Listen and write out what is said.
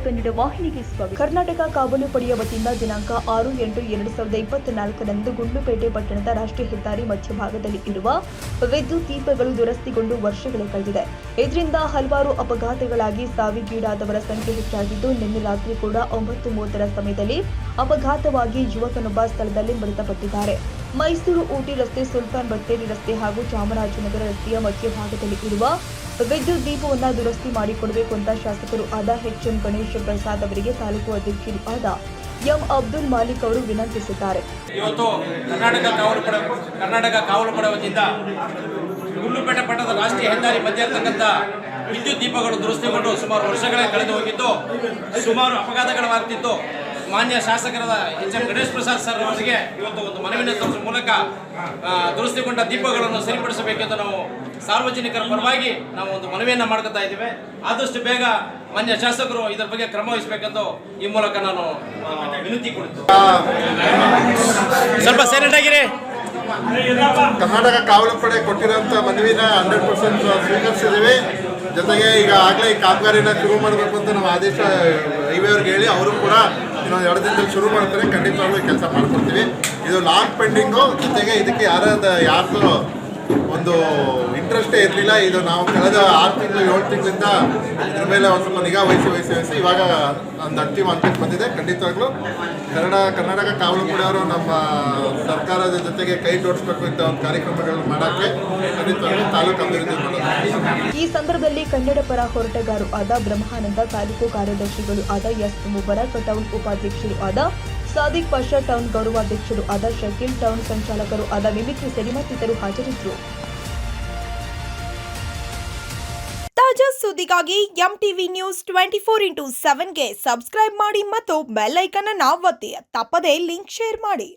ಕನ್ನಡ ವಾಹಿನಿಗೆ ಸ್ವಾಗತ. ಕರ್ನಾಟಕ ಕಾವಲು ಪಡೆಯ ವತಿಯಿಂದ ದಿನಾಂಕ 6-8-2024ರಂದು ಗುಂಡ್ಲುಪೇಟೆ ಪಟ್ಟಣದ ರಾಷ್ಟ್ರೀಯ ಹೆದ್ದಾರಿ ಮಧ್ಯಭಾಗದಲ್ಲಿ ಇರುವ ವಿದ್ಯುತ್ ದೀಪಗಳು ದುರಸ್ತಿಗೊಂಡು ವರ್ಷಗಳೇ ಕಳೆದಿದೆ. ಇದರಿಂದ ಹಲವಾರು ಅಪಘಾತಗಳಾಗಿ ಸಾವಿಗೀಡಾದವರ ಸಂಖ್ಯೆ ಹೆಚ್ಚಾಗಿದ್ದು, ನಿನ್ನೆ ರಾತ್ರಿ ಕೂಡ 9:30ರ ಸಮಯದಲ್ಲಿ ಅಪಘಾತವಾಗಿ ಯುವಕನೊಬ್ಬ ಸ್ಥಳದಲ್ಲಿ ಮೃತಪಟ್ಟಿದ್ದಾರೆ. ಮೈಸೂರು ಊಟಿ ರಸ್ತೆ, ಸುಲ್ತಾನ್ ಬತ್ತೇರಿ ರಸ್ತೆ ಹಾಗೂ ಚಾಮರಾಜನಗರ ರಸ್ತೆಯ ಮಧ್ಯಭಾಗದಲ್ಲಿ ಇರುವ ವಿದ್ಯುತ್ ದೀಪವನ್ನು ದುರಸ್ತಿ ಮಾಡಿಕೊಡಬೇಕು ಅಂತ ಶಾಸಕರು ಆದ ಎಚ್.ಎಂ. ಗಣೇಶ್ ಪ್ರಸಾದ್ ಅವರಿಗೆ ತಾಲೂಕು ಅಧ್ಯಕ್ಷರು ಆದ ಎಂ. ಅಬ್ದುಲ್ ಮಾಲಿಕ್ ಅವರು ವಿನಂತಿಸಿದ್ದಾರೆ. ಇವತ್ತು ಕರ್ನಾಟಕ ಕಾವಲು ಪಡೆ ವತಿಯಿಂದ ಗುಂಡ್ಲುಪೇಟೆ ಪಟ್ಟಣದ ರಾಷ್ಟ್ರೀಯ ಹೆದ್ದಾರಿ ಮಧ್ಯೆ ಇರತಕ್ಕಂಥ ವಿದ್ಯುತ್ ದೀಪಗಳು ದುರಸ್ತಿಗೊಂಡು ಸುಮಾರು ವರ್ಷಗಳೇ ಕಳೆದು ಹೋಗಿದ್ದು, ಸುಮಾರು ಅಪಘಾತಗಳಾಗ್ತಿತ್ತು. ಮಾನ್ಯ ಶಾಸಕರಾದ ಎಚ್.ಎಂ. ಗಣೇಶ್ ಪ್ರಸಾದ್ ಸರ್ ಅವರಿಗೆ ಇವತ್ತು ಒಂದು ಮನವಿನ ತೋರಿಸುವ ಮೂಲಕ ದುರಸ್ತಿಗೊಂಡ ದೀಪಗಳನ್ನು ಸರಿಪಡಿಸಬೇಕೆಂದು ನಾವು ಸಾರ್ವಜನಿಕರ ಪರವಾಗಿ ನಾವು ಒಂದು ಮನವಿಯನ್ನು ಮಾಡ್ಕೊತಾ ಇದ್ದೀವಿ. ಆದಷ್ಟು ಬೇಗ ಮಾನ್ಯ ಶಾಸಕರು ಇದರ ಬಗ್ಗೆ ಕ್ರಮ ವಹಿಸಬೇಕೆಂದು ಈ ಮೂಲಕ ನಾನು ವಿನಂತಿ ಕೊಡುತ್ತೇನೆ. ಸ್ವಲ್ಪ ಸೈಲೆಂಟ್ ಆಗಿರಿ. ಕರ್ನಾಟಕ ಕಾವಲು ಪಡೆ ಕೊಟ್ಟಿರೋಂಥ ಮನವಿನ 100% ಸ್ವೀಕರಿಸಿದ್ದೀವಿ. ಜೊತೆಗೆ ಈಗ ಆಗಲೇ ಈ ಕಾಮಗಾರಿನ ಶುರು ಮಾಡಬೇಕು ಅಂತ ನಾವು ಆದೇಶ ಹೈವೇ ಅವ್ರಿಗೆ ಹೇಳಿ ಅವರು ಕೂಡ ಇನ್ನೊಂದು 2 ದಿನದಲ್ಲಿ ಶುರು ಮಾಡ್ತಾರೆ. ಖಂಡಿತವಾಗ್ಲೂ ಕೆಲಸ ಮಾಡ್ಕೊಡ್ತೀವಿ. ಇದು ಲಾಂಗ್ ಪೆಂಡಿಂಗು. ಜೊತೆಗೆ ಇದಕ್ಕೆ ಯಾರ್ದು ಒಂದು ಇಂಟ್ರೆಸ್ಟೇ ಇರಲಿಲ್ಲ. ಇದು ನಾವು ಕಳೆದ 6 ತಿಂಗಳು 7 ತಿಂಗಳಿಂದ ಇದ್ರ ಮೇಲೆ ಒಂದು ಸ್ವಲ್ಪ ನಿಗಾ ವಹಿಸಿ ಇವಾಗ ಒಂದು ಅಂತಿಮ ಹಂತಕ್ಕೆ ಬಂದಿದೆ. ಖಂಡಿತವಾಗ್ಲೂ ಕರ್ನಾಟಕ ಕಾವಲು ಪಡೆಯವರು ನಮ್ಮ ಸರ್ಕಾರದ ಜೊತೆಗೆ ಕೈ ಜೋಡಿಸಬೇಕು ಇಂಥ ಒಂದು ಕಾರ್ಯಕ್ರಮಗಳನ್ನು ಮಾಡೋಕ್ಕೆ ಖಂಡಿತವಾಗ್ಲೂ ತಾಲೂಕು ಅಭಿವೃದ್ಧಿ ಮಾಡೋದು. ಈ ಸಂದರ್ಭದಲ್ಲಿ ಕನ್ನಡ ಪರ ಹೋರಾಟಗಾರರು ಆದ ಬ್ರಹ್ಮಾನಂದ, ತಾಲೂಕು ಕಾರ್ಯದರ್ಶಿಗಳು ಆದ ಎಸ್. ಮುಬರಕ್, ಟೌನ್ ಉಪಾಧ್ಯಕ್ಷರು ಆದ ಸಾದಿಕ್ ಪಾಷಾ, ಟೌನ್ ಗೌರವಾಧ್ಯಕ್ಷರು ಆದ ಶಕೀಲ್, ಟೌನ್ ಸಂಚಾಲಕರು ಆದ ಮಿಮಿಕ್ರಿ ಸೆಡಿ ಮತ್ತಿತರರು ಹಾಜರಿದ್ದರು. ತಾಜಾ ಸುದ್ದಿಗಾಗಿ MTV ನ್ಯೂಸ್ 24x7ಗೆ ಸಬ್ಸ್ಕ್ರೈಬ್ ಮಾಡಿ ಮತ್ತು ಬೆಲ್ ಐಕಾನ್ ಅನ್ನು ಒತ್ತಿ. ತಪ್ಪದೇ ಲಿಂಕ್ ಶೇರ್ ಮಾಡಿ.